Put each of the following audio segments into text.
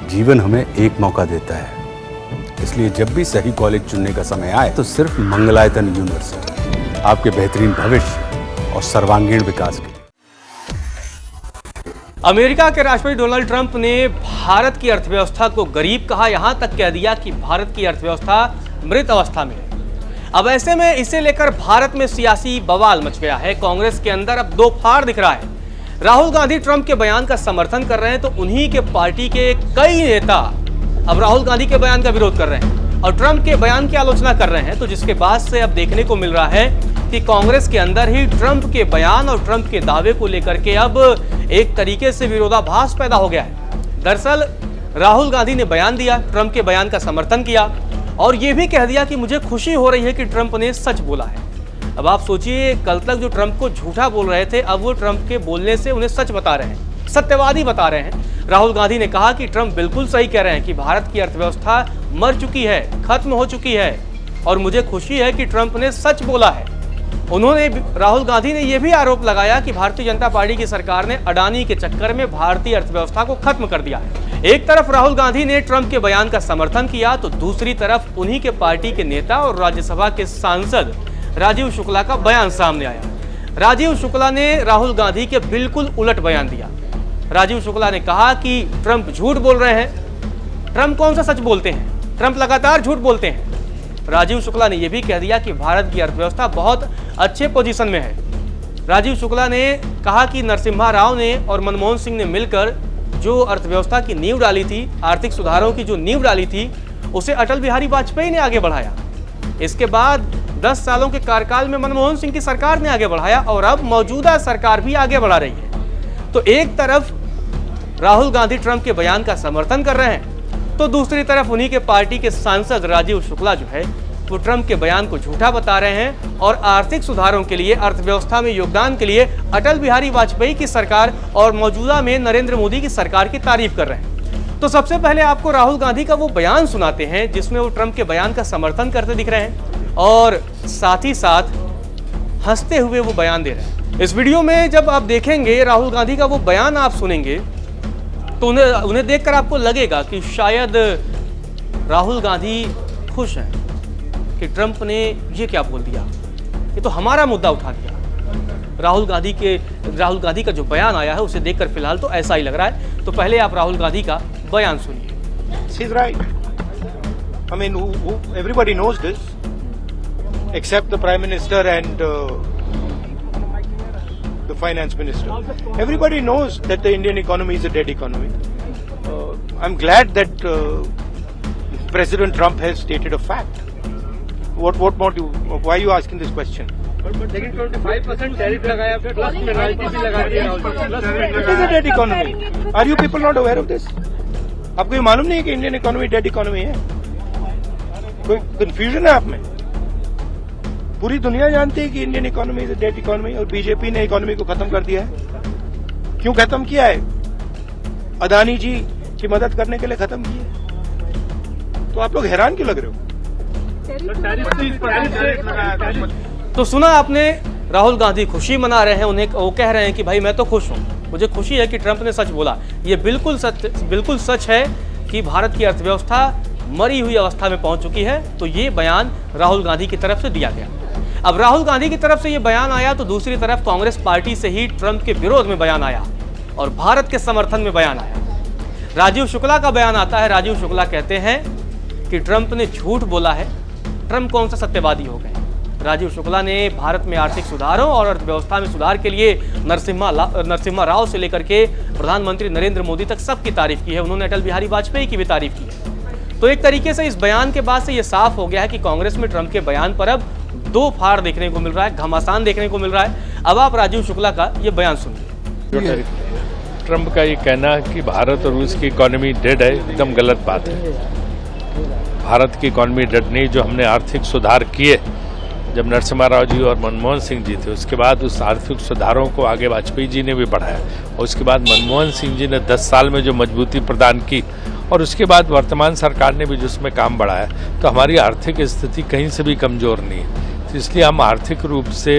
जीवन हमें एक मौका देता है, इसलिए जब भी सही कॉलेज चुनने का समय आए तो सिर्फ मंगलायतन यूनिवर्सिटी आपके बेहतरीन भविष्य और सर्वांगीण विकास के। अमेरिका के राष्ट्रपति डोनाल्ड ट्रंप ने भारत की अर्थव्यवस्था को गरीब कहा, यहां तक कह दिया कि भारत की अर्थव्यवस्था मृत अवस्था में है। अब ऐसे में इसे लेकर भारत में सियासी बवाल मच गया है। कांग्रेस के अंदर अब दो फाड़ दिख रहा है। राहुल गांधी ट्रंप के बयान का समर्थन कर रहे हैं तो उन्हीं के पार्टी के कई नेता अब राहुल गांधी के बयान का विरोध कर रहे हैं और ट्रंप के बयान की आलोचना कर रहे हैं। तो जिसके बाद से अब देखने को मिल रहा है कि कांग्रेस के अंदर ही ट्रंप के बयान और ट्रंप के दावे को लेकर के अब एक तरीके से विरोधाभास पैदा हो गया है। दरअसल राहुल गांधी ने बयान दिया, ट्रंप के बयान का समर्थन किया और यह भी कह दिया कि मुझे खुशी हो रही है कि ट्रंप ने सच बोला है। अब आप सोचिए, कल तक जो ट्रंप को झूठा बोल रहे थे, अब वो ट्रंप के बोलने से उन्हें सच बता रहे हैं, सत्यवादी बता रहे हैं। राहुल गांधी ने कहा कि ट्रंप बिल्कुल सही कह रहे हैं कि भारत की अर्थव्यवस्था मर चुकी है, खत्म हो चुकी है और मुझे खुशी है कि ट्रंप ने सच बोला है। राहुल गांधी ने यह भी आरोप लगाया कि भारतीय जनता पार्टी की सरकार ने अडानी के चक्कर में भारतीय अर्थव्यवस्था को खत्म कर दिया है। एक तरफ राहुल गांधी ने ट्रंप के बयान का समर्थन किया तो दूसरी तरफ उन्हीं के पार्टी के नेता और राज्यसभा के सांसद राजीव शुक्ला का बयान सामने आया। राजीव शुक्ला ने राहुल गांधी के बिल्कुल उलट बयान दिया। राजीव शुक्ला ने कहा कि ट्रंप झूठ बोल रहे हैं। ट्रंप कौन सा सच बोलते हैं? ट्रंप लगातार झूठ बोलते हैं। राजीव शुक्ला ने यह भी कह दिया कि भारत की अर्थव्यवस्था बहुत अच्छे पोजीशन में है। राजीव शुक्ला ने कहा कि नरसिम्हा राव ने और मनमोहन सिंह ने मिलकर जो अर्थव्यवस्था की नींव डाली थी, आर्थिक सुधारों की जो नींव डाली थी, उसे अटल बिहारी वाजपेयी ने आगे बढ़ाया। इसके बाद 10 सालों के कार्यकाल में मनमोहन सिंह की सरकार ने आगे बढ़ाया और अब मौजूदा सरकार भी आगे बढ़ा रही है। तो एक तरफ राहुल गांधी ट्रंप के बयान का समर्थन कर रहे हैं तो दूसरी तरफ उन्हीं के पार्टी के सांसद राजीव शुक्ला जो है वो ट्रंप के बयान को झूठा बता रहे हैं और आर्थिक सुधारों के लिए, अर्थव्यवस्था में योगदान के लिए अटल बिहारी वाजपेयी की सरकार और मौजूदा में नरेंद्र मोदी की सरकार की तारीफ कर रहे हैं। तो सबसे पहले आपको राहुल गांधी का वो बयान सुनाते हैं जिसमें वो ट्रंप के बयान का समर्थन करते दिख रहे हैं और साथ ही साथ हंसते हुए वो बयान दे रहे हैं। इस वीडियो में जब आप देखेंगे राहुल गांधी का वो बयान आप सुनेंगे तो उन्हें देखकर आपको लगेगा कि शायद राहुल गांधी खुश हैं कि ट्रंप ने ये क्या बोल दिया, ये तो हमारा मुद्दा उठा दिया। राहुल गांधी का जो बयान आया है उसे देखकर फिलहाल तो ऐसा ही लग रहा है। तो पहले आप राहुल गांधी का बयान सुनिए। He's right. I mean, everybody knows this, except the Prime Minister and the Finance Minister. Everybody knows that the Indian economy is a dead economy. I'm glad that President Trump has stated a fact. What more do you, why are you asking this question? लेकिन 25% tariff लगाया, plus penalty भी लगा दी है। It is a dead economy. Are you people not aware of this? आपको ये मालूम नहीं है कि इंडियन इकोनॉमी डेड इकोनॉमी है? कोई कंफ्यूजन है आप में? पूरी दुनिया जानती है कि Indian economy is a dead economy और बीजेपी ने इकोनॉमी को खत्म कर दिया है। क्यों खत्म किया है? अदानी जी की मदद करने के लिए खत्म किया। तो आप लोग हैरान क्यों लग रहे हो? तो सुना आपने, राहुल गांधी खुशी मना रहे हैं। उन्हें वो कह रहे हैं कि भाई मैं तो खुश हूं, मुझे खुशी है कि ट्रंप ने सच बोला। ये बिल्कुल सच है कि भारत की अर्थव्यवस्था मरी हुई अवस्था में पहुंच चुकी है। तो ये बयान राहुल गांधी की तरफ से दिया गया। अब राहुल गांधी की तरफ से ये बयान आया तो दूसरी तरफ कांग्रेस पार्टी से ही ट्रंप के विरोध में बयान आया और भारत के समर्थन में बयान आया। राजीव शुक्ला का बयान आता है। राजीव शुक्ला कहते हैं कि ट्रंप ने झूठ बोला है। ट्रंप कौन सा सत्यवादी हो गए? राजीव शुक्ला ने भारत में आर्थिक सुधारों और अर्थव्यवस्था में सुधार के लिए नरसिम्हा राव से लेकर के प्रधानमंत्री नरेंद्र मोदी तक सबकी तारीफ की है। उन्होंने अटल बिहारी वाजपेयी की भी तारीफ की है। तो एक तरीके से इस बयान के बाद से ये साफ हो गया है कि कांग्रेस में ट्रंप के बयान पर अब दो फाड़ देखने को मिल रहा है, घमासान देखने को मिल रहा है। अब आप राजीव शुक्ला का ये बयान सुनिए। ट्रंप का ये कहना है कि भारत और रूस की इकोनॉमी डेड है, एकदम गलत बात है। भारत की इकोनॉमी डेड नहीं, जो हमने आर्थिक सुधार किए जब नरसिम्हा राव जी और मनमोहन सिंह जी थे, उसके बाद उस आर्थिक सुधारों को आगे वाजपेयी जी ने भी बढ़ाया और उसके बाद मनमोहन सिंह जी ने 10 साल में जो मजबूती प्रदान की और उसके बाद वर्तमान सरकार ने भी जिसमें काम बढ़ाया, तो हमारी आर्थिक स्थिति कहीं से भी कमज़ोर नहीं है। तो इसलिए हम आर्थिक रूप से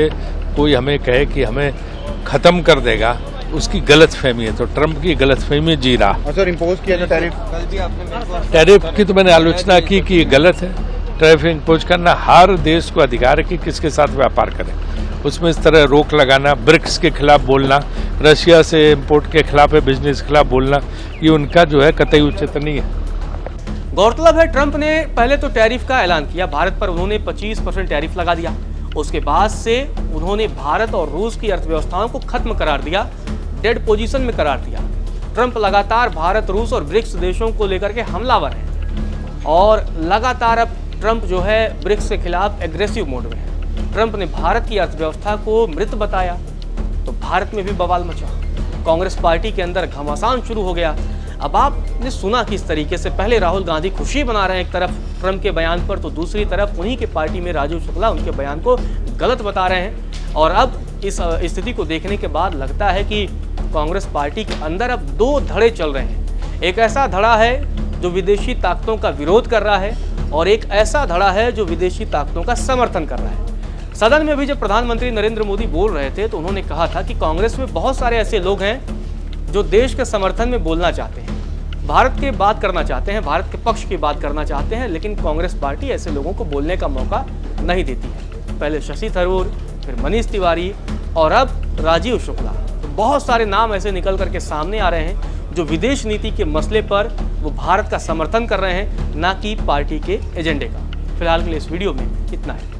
कोई हमें कहे कि हमें ख़त्म कर देगा, उसकी गलतफहमी है, तो ट्रंप की गलतफहमी जी रहा। सर इम्पोज किया जो टैरिफ, टैरिफ की तो मैंने आलोचना की कि ये गलत है। टैरिफ इम्पोज करना, हर देश को अधिकार है कि किसके साथ व्यापार करें, उसमें इस तरह रोक लगाना, ब्रिक्स के खिलाफ बोलना, रशिया से इम्पोर्ट के खिलाफ है, बिजनेस के खिलाफ बोलना, ये उनका जो है कतई उचित नहीं है। गौरतलब है ट्रंप ने पहले तो टैरिफ का ऐलान किया, भारत पर उन्होंने 25% टैरिफ लगा दिया। उसके बाद से उन्होंने भारत और रूस की अर्थव्यवस्थाओं को खत्म करार दिया, डेड पोजीशन में करार दिया। ट्रंप लगातार भारत, रूस और ब्रिक्स देशों को लेकर के हमलावर हैं और लगातार अब ट्रंप जो है ब्रिक्स के खिलाफ एग्रेसिव मोड में है। ट्रंप ने भारत की अर्थव्यवस्था को मृत बताया तो भारत में भी बवाल मचा, कांग्रेस पार्टी के अंदर घमासान शुरू हो गया। अब आपने सुना कि इस तरीके से पहले राहुल गांधी खुशी मना रहे हैं एक तरफ ट्रंप के बयान पर, तो दूसरी तरफ उन्हीं के पार्टी में राजीव शुक्ला उनके बयान को गलत बता रहे हैं। और अब इस स्थिति को देखने के बाद लगता है कि कांग्रेस पार्टी के अंदर अब दो धड़े चल रहे हैं। एक ऐसा धड़ा है जो विदेशी ताकतों का विरोध कर रहा है और एक ऐसा धड़ा है जो विदेशी ताकतों का समर्थन कर रहा है। सदन में भी जब प्रधानमंत्री नरेंद्र मोदी बोल रहे थे तो उन्होंने कहा था कि कांग्रेस में बहुत सारे ऐसे लोग हैं जो देश के समर्थन में बोलना चाहते हैं, भारत की बात करना चाहते हैं, भारत के पक्ष की बात करना चाहते हैं, लेकिन कांग्रेस पार्टी ऐसे लोगों को बोलने का मौका नहीं देती है। पहले शशि थरूर, फिर मनीष तिवारी और अब राजीव शुक्ला, तो बहुत सारे नाम ऐसे निकल करके सामने आ रहे हैं जो विदेश नीति के मसले पर वो भारत का समर्थन कर रहे हैं, ना कि पार्टी के एजेंडे का। फिलहाल के लिए इस वीडियो में इतना है।